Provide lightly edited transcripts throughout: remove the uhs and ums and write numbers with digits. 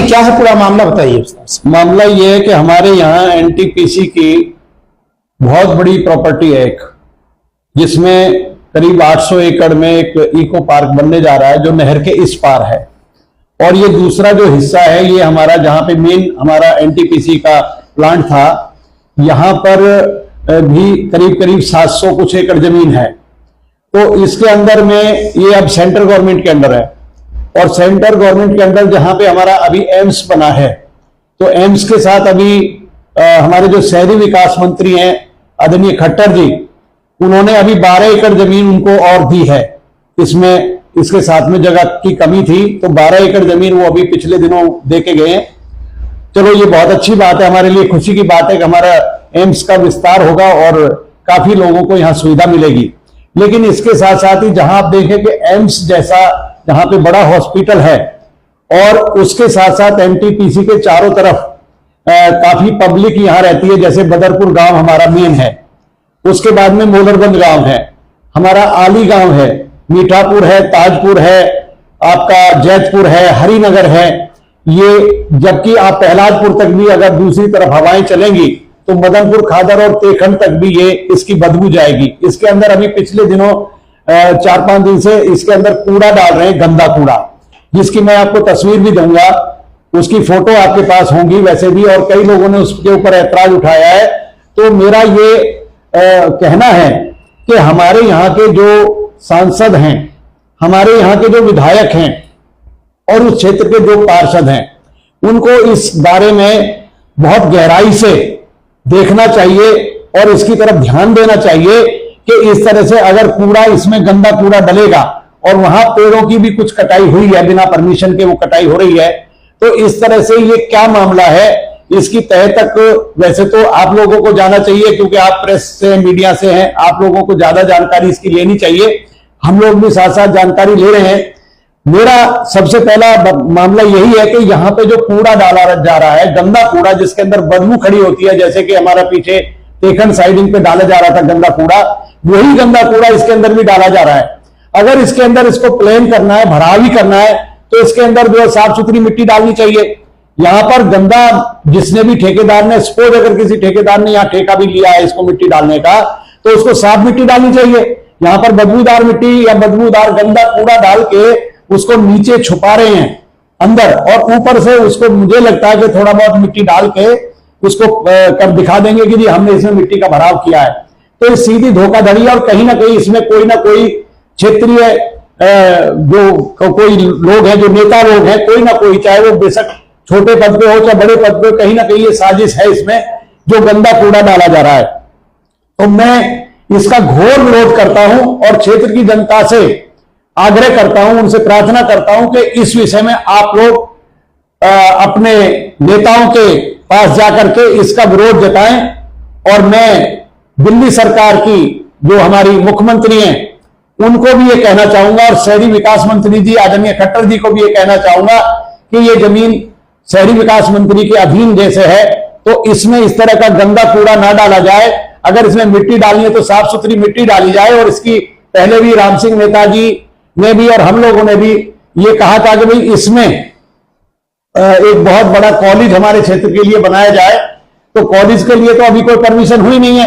क्या है पूरा मामला, बताइए। मामला ये है कि हमारे यहाँ एनटीपीसी की बहुत बड़ी प्रॉपर्टी है एक, जिसमें करीब 800 एकड़ में एक इको पार्क बनने जा रहा है जो नहर के इस पार है। और ये दूसरा जो हिस्सा है ये हमारा, जहां पे मेन हमारा एनटीपीसी का प्लांट था, यहां पर भी करीब करीब 700 कुछ एकड़ जमीन है। तो इसके अंदर में ये अब सेंट्रल गवर्नमेंट के अंदर है, और सेंट्रल गवर्नमेंट के अंदर जहां पे हमारा अभी एम्स बना है, तो एम्स के साथ अभी हमारे जो शहरी विकास मंत्री हैं आदरणीय खट्टर जी, उन्होंने अभी 12 एकड़ जमीन उनको और दी है। इसमें इसके साथ में जगह की कमी थी, तो 12 एकड़ जमीन वो अभी पिछले दिनों दे के गए हैं। चलो ये बहुत अच्छी बात है, हमारे लिए खुशी की बात है कि हमारा एम्स का विस्तार होगा और काफी लोगों को यहां सुविधा मिलेगी। लेकिन इसके साथ साथ ही जहां आप देखें कि एम्स जैसा जहां पे बड़ा हॉस्पिटल है, और उसके साथ साथ एनटीपीसी के चारों तरफ काफी पब्लिक यहां रहती है, जैसे बदरपुर गांव हमारा मेन है, उसके बाद में मोलरबंद गांव है, हमारा आली गांव है, मीठापुर है, ताजपुर है, आपका जैतपुर है, हरिनगर है। ये जबकि आप प्रहलादपुर तक भी अगर दूसरी तरफ हवाएं चलेंगी तो मदनपुर खादर और तेखंड तक भी ये इसकी बदबू जाएगी। इसके अंदर अभी पिछले दिनों 4-5 दिन से इसके अंदर कूड़ा डाल रहे हैं, गंदा कूड़ा, जिसकी मैं आपको तस्वीर भी दूंगा, उसकी फोटो आपके पास होंगी वैसे भी, और कई लोगों ने उसके ऊपर ऐतराज उठाया है। तो मेरा ये कहना है कि हमारे यहाँ के जो सांसद हैं, हमारे यहाँ के जो विधायक हैं और उस क्षेत्र के जो पार्षद हैं, उनको इस बारे में बहुत गहराई से देखना चाहिए और इसकी तरफ ध्यान देना चाहिए कि इस तरह से अगर कूड़ा, इसमें गंदा कूड़ा डलेगा और वहां पेड़ों की भी कुछ कटाई हुई है, बिना परमिशन के वो कटाई हो रही है, तो इस तरह से ये क्या मामला है, इसकी तह तक वैसे तो आप लोगों को जाना चाहिए, क्योंकि आप प्रेस से, मीडिया से हैं, आप लोगों को ज्यादा जानकारी इसकी लेनी चाहिए। हम लोग भी साथ साथ जानकारी ले रहे हैं। मेरा सबसे पहला मामला यही है कि यहाँ पे जो कूड़ा डाला जा रहा है, गंदा कूड़ा, जिसके अंदर बदबू खड़ी होती है, जैसे कि हमारा पीछे तेखंड साइडिंग पे डाला जा रहा था गंदा कूड़ा, वही गंदा कूड़ा इसके अंदर भी डाला जा रहा है। अगर इसके अंदर इसको प्लेन करना है, भराव ही करना है, तो इसके अंदर जो है साफ सुथरी मिट्टी डालनी चाहिए। यहां पर गंदा, जिसने भी ठेकेदार ने, सपोज अगर किसी ठेकेदार ने यहां ठेका भी लिया है इसको मिट्टी डालने का, तो उसको साफ मिट्टी डालनी चाहिए। यहां पर बदबूदार मिट्टी या बदबूदार गंदा कूड़ा डाल के उसको नीचे छुपा रहे हैं अंदर, और ऊपर से उसको मुझे लगता है कि थोड़ा बहुत मिट्टी डाल के उसको कर दिखा देंगे कि जी हमने इसमें मिट्टी का भराव किया है। तो ये सीधी धोखाधड़ी है, और कहीं ना कहीं इसमें कोई ना कोई क्षेत्रीय जो कोई लोग हैं, जो नेता लोग हैं, कोई ना कोई, चाहे वो बेशक छोटे पद पे हो चाहे बड़े पद पे, कहीं ना कहीं ये साजिश है इसमें, जो गंदा कूड़ा डाला जा रहा है। तो मैं इसका घोर विरोध करता हूं और क्षेत्र की जनता से आग्रह करता हूं, उनसे प्रार्थना करता हूं कि इस विषय में आप लोग अपने नेताओं के पास जाकर के इसका विरोध जताएं। और मैं दिल्ली सरकार की जो हमारी मुख्यमंत्री हैं उनको भी ये कहना चाहूंगा, और शहरी विकास मंत्री जी आदरणीय खट्टर जी को भी ये कहना चाहूंगा कि ये जमीन शहरी विकास मंत्री के अधीन जैसे है, तो इसमें इस तरह का गंदा कूड़ा ना डाला जाए। अगर इसमें मिट्टी डालनी है तो साफ सुथरी मिट्टी डाली जाए। और इसकी पहले भी राम सिंह नेताजी ने भी और हम लोगों ने भी ये कहा था कि भाई इसमें एक बहुत बड़ा कॉलेज हमारे क्षेत्र के लिए बनाया जाए। तो कॉलेज के लिए तो अभी कोई परमिशन हुई नहीं है,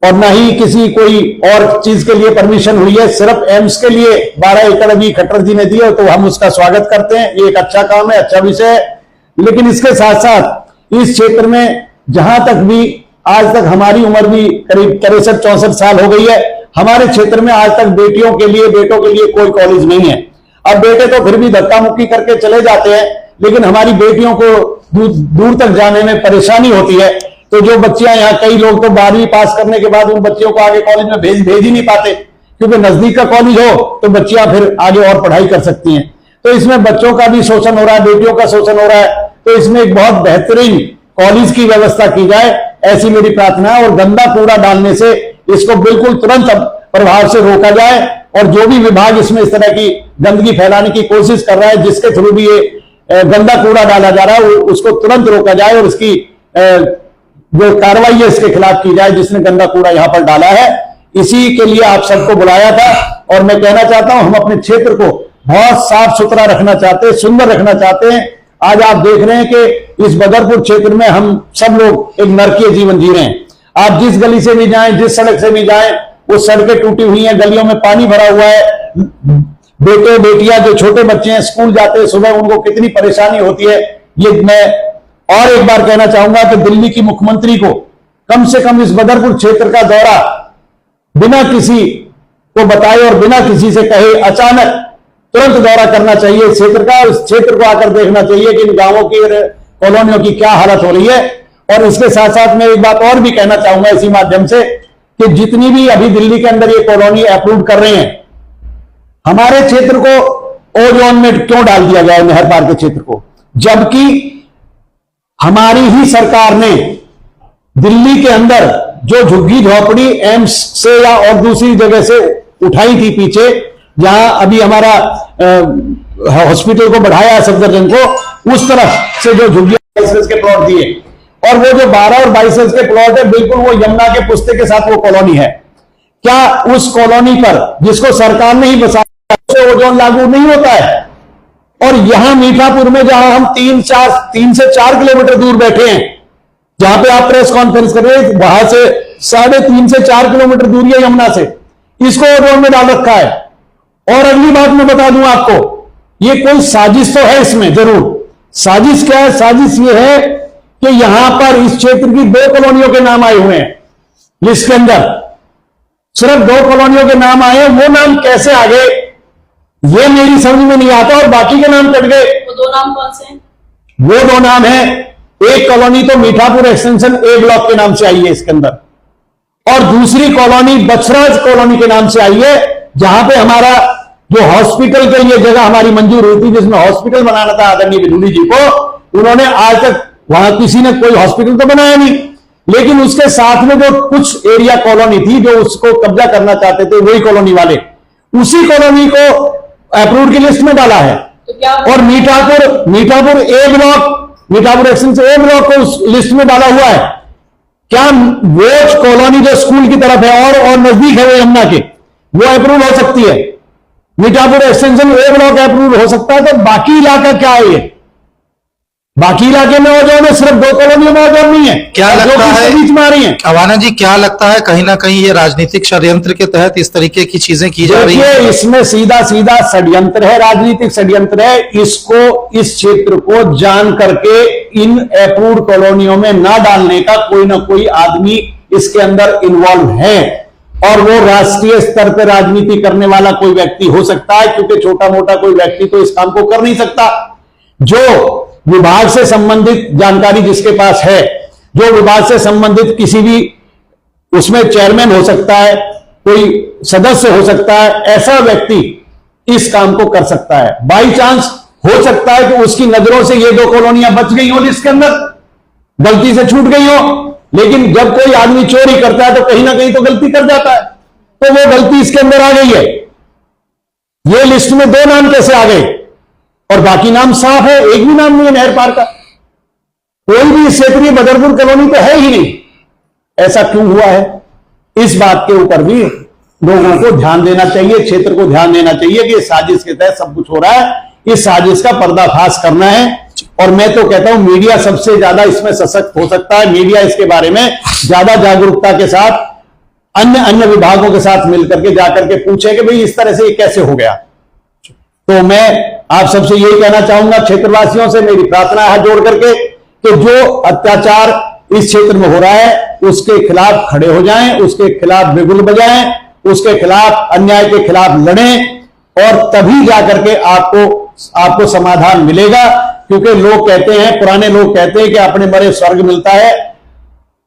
और ना ही किसी कोई और चीज के लिए परमिशन हुई है। सिर्फ एम्स के लिए 12 एकड़ अभी खट्टर जी ने दिए, तो हम उसका स्वागत करते हैं। ये एक अच्छा काम है, अच्छा विषय है। लेकिन इसके साथ साथ इस क्षेत्र में जहां तक भी आज तक, हमारी उम्र भी करीब 63-64 साल हो गई है, हमारे क्षेत्र में आज तक बेटियों के लिए, बेटों के लिए कोई कॉलेज नहीं है। अब बेटे तो फिर भी धक्का मुक्की करके चले जाते हैं, लेकिन हमारी बेटियों को दूर तक जाने में परेशानी होती है। तो जो बच्चियां यहाँ, कई लोग तो 12वीं पास करने के बाद उन बच्चियों को आगे कॉलेज में भेज ही नहीं पाते, क्योंकि नजदीक का कॉलेज हो तो बच्चियां फिर आगे और पढ़ाई कर सकती हैं। तो इसमें बच्चों का भी शोषण हो रहा है, बेटियों का शोषण हो रहा है। तो इसमें एक बहुत बेहतरीन कॉलेज की व्यवस्था की जाए, ऐसी मेरी प्रार्थना है। और गंदा कूड़ा डालने से इसको बिल्कुल तुरंत प्रभाव से रोका जाए, और जो भी विभाग इसमें इस तरह की गंदगी फैलाने की कोशिश कर रहा है, जिसके थ्रू भी ये गंदा कूड़ा डाला जा रहा है, उसको तुरंत रोका जाए और इसकी जो कार्रवाई है इसके खिलाफ की जाए, जिसने गंदा कूड़ा यहां पर डाला है। इसी के लिए आप सबको बुलाया था। और मैं कहना चाहता हूं, हम अपने क्षेत्र को बहुत साफ सुथरा रखना चाहते हैं, सुंदर रखना चाहते हैं। आज आप देख रहे हैं कि इस बदरपुर क्षेत्र में हम सब लोग एक नरकीय जीवन जी रहे हैं। आप जिस गली से भी जाएं, जिस सड़क से भी जाएं, वो सड़कें टूटी हुई हैं, गलियों में पानी भरा हुआ है। बेटे बेटियां जो छोटे बच्चे हैं स्कूल जाते हैं सुबह, उनको कितनी परेशानी होती है। ये मैं और एक बार कहना चाहूंगा कि दिल्ली की मुख्यमंत्री को कम से कम इस बदरपुर क्षेत्र का दौरा बिना किसी को बताए और बिना किसी से कहे अचानक तुरंत दौरा करना चाहिए क्षेत्र का। इस क्षेत्र को आकर देखना चाहिए कि इन गांवों की कॉलोनियों की क्या हालत हो रही है। और इसके साथ साथ मैं एक बात और भी कहना चाहूंगा इसी माध्यम से कि जितनी भी अभी दिल्ली के अंदर ये कॉलोनी अप्रूव कर रहे हैं, हमारे क्षेत्र को ओ जोन में क्यों डाल दिया गया है, नहर पार के क्षेत्र को, जबकि हमारी ही सरकार ने दिल्ली के अंदर जो झुग्गी झोपड़ी एम्स से या और दूसरी जगह से उठाई थी पीछे, जहां अभी हमारा हॉस्पिटल को बढ़ाया सफदरजंग को, उस तरफ से जो झुग्गी 22 के प्लॉट दिए, और वो जो 12 और 22 के प्लॉट है बिल्कुल वो यमुना के पुस्ते के साथ वो कॉलोनी है। क्या उस कॉलोनी पर जिसको सरकार ने ही बसाया उससे ओजोन लागू नहीं होता है? और यहां मीठापुर में जहां हम 3 से 4 किलोमीटर दूर बैठे हैं, जहां पे आप प्रेस कॉन्फ्रेंस कर रहे हैं, वहां से 3.5 से 4 किलोमीटर दूरी है यमुना से, इसको ओजोन में डाल रखा है। और अगली बात मैं बता दूं आपको, ये कोई साजिश तो है इसमें, जरूर साजिश क्या है? साजिश ये है कि यहां पर इस क्षेत्र की 2 कॉलोनियों के नाम आए हुए हैं लिस्ट के अंदर, सिर्फ 2 कॉलोनियों के नाम आए। वो नाम कैसे आ गए ये मेरी समझ में नहीं आता, और बाकी के नाम कट गए। वो 2 नाम कौन से हैं? वो 2 नाम है, एक कॉलोनी तो मीठापुर एक्सटेंशन ए ब्लॉक के नाम से आई है इसके अंदर, और दूसरी कॉलोनी बछराज कॉलोनी के नाम से आई है, जहां पे हमारा जो हॉस्पिटल के लिए जगह हमारी मंजूर हुई थी, जिसमें हॉस्पिटल बनाना था आदरणीय बिधूड़ी जी को, उन्होंने आज तक वहां किसी ने कोई हॉस्पिटल तो बनाया नहीं, लेकिन उसके साथ में जो कुछ एरिया कॉलोनी थी जो उसको कब्जा करना चाहते थे, वही कॉलोनी वाले उसी कॉलोनी को अप्रूव्ड की लिस्ट में डाला है। तो क्या और मीठापुर ए ब्लॉक, मीठापुर एक्सटेंशन ए ब्लॉक को उस लिस्ट में डाला हुआ है। क्या वो कॉलोनी जो स्कूल की तरफ है और नजदीक है वो यमुना के, वो अप्रूव हो सकती है? मीठापुर एक्सटेंशन ए ब्लॉक अप्रूव हो सकता है, तो बाकी इलाका क्या है? ये बाकी इलाके में ओजोन है, सिर्फ 2 कॉलोनियों में ओजोन नहीं है। क्या लगता है बीच में आ रही है अवाना जी, क्या लगता है कहीं ना कहीं ये राजनीतिक षड्यंत्र के तहत इस तरीके की चीजें की जा रही है? इसमें सीधा षड्यंत्र है, राजनीतिक षड्यंत्र है। इसको, इस क्षेत्र को जान करके इन अप्रूव्ड कॉलोनियों में ना डालने का कोई ना कोई आदमी इसके अंदर इन्वॉल्व है, और वो राष्ट्रीय स्तर पर राजनीति करने वाला कोई व्यक्ति हो सकता है, क्योंकि छोटा मोटा कोई व्यक्ति तो इस काम को कर नहीं सकता। जो विभाग से संबंधित जानकारी जिसके पास है, जो विभाग से संबंधित किसी भी उसमें चेयरमैन हो सकता है, कोई सदस्य हो सकता है, ऐसा व्यक्ति इस काम को कर सकता है। बाई चांस हो सकता है कि उसकी नजरों से ये 2 कॉलोनियां बच गई हो लिस्ट के अंदर, गलती से छूट गई हो, लेकिन जब कोई आदमी चोरी करता है तो कहीं ना कहीं तो गलती कर जाता है, तो वो गलती इसके अंदर आ गई है। ये लिस्ट में 2 नाम कैसे आ गए? और बाकी नाम साफ है, एक भी नाम नहीं है नहर पार का। कोई भी क्षेत्रीय बदरपुर कॉलोनी तो है ही नहीं। ऐसा क्यों हुआ है? इस बात के ऊपर भी लोगों को ध्यान देना चाहिए, क्षेत्र को ध्यान देना चाहिए कि साजिश के तहत सब कुछ हो रहा है। इस साजिश का पर्दाफाश करना है, और मैं तो कहता हूं मीडिया सबसे ज्यादा इसमें सशक्त हो सकता है। मीडिया इसके बारे में ज्यादा जागरूकता के साथ अन्य विभागों के साथ मिलकर के जाकर के पूछे कि भाई इस तरह से ये कैसे हो गया। तो मैं आप सबसे यही कहना चाहूंगा, क्षेत्रवासियों से मेरी प्रार्थना है जोड़ करके, कि जो अत्याचार इस क्षेत्र में हो रहा है उसके खिलाफ खड़े हो जाएं, उसके खिलाफ बिगुल बजाएं, उसके खिलाफ, अन्याय के खिलाफ लड़ें, और तभी जाकर के आपको समाधान मिलेगा। क्योंकि लोग कहते हैं, पुराने लोग कहते हैं कि अपने मरे स्वर्ग मिलता है,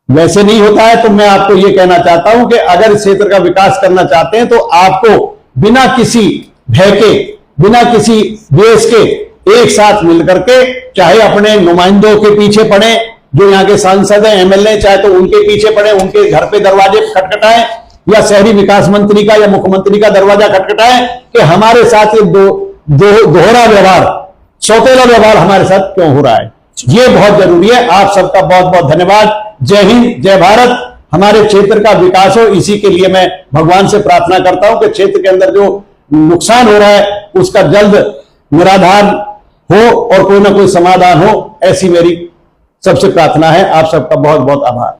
वैसे नहीं होता है। तो मैं आपको यह कहना चाहता हूं कि अगर इस क्षेत्र का विकास करना चाहते हैं तो आपको बिना किसी भय के, बिना किसी द्वेष के एक साथ मिलकर के, चाहे अपने नुमाइंदों के पीछे पड़े, जो यहाँ के सांसद हैं, एमएलए, चाहे तो उनके पीछे पड़े, उनके घर पे दरवाजे खटखटाएं, या शहरी विकास मंत्री का या मुख्यमंत्री का दरवाजा खटखटाएं कि हमारे साथ ये दोहरा व्यवहार, सौतेला व्यवहार हमारे साथ क्यों हो रहा है। ये बहुत जरूरी है। आप सबका बहुत बहुत धन्यवाद। जय हिंद, जय भारत। हमारे क्षेत्र का विकास हो, इसी के लिए मैं भगवान से प्रार्थना करता हूं कि क्षेत्र के अंदर जो नुकसान हो रहा है उसका जल्द निराधार हो और कोई ना कोई समाधान हो, ऐसी मेरी सबसे प्रार्थना है। आप सबका बहुत बहुत आभार।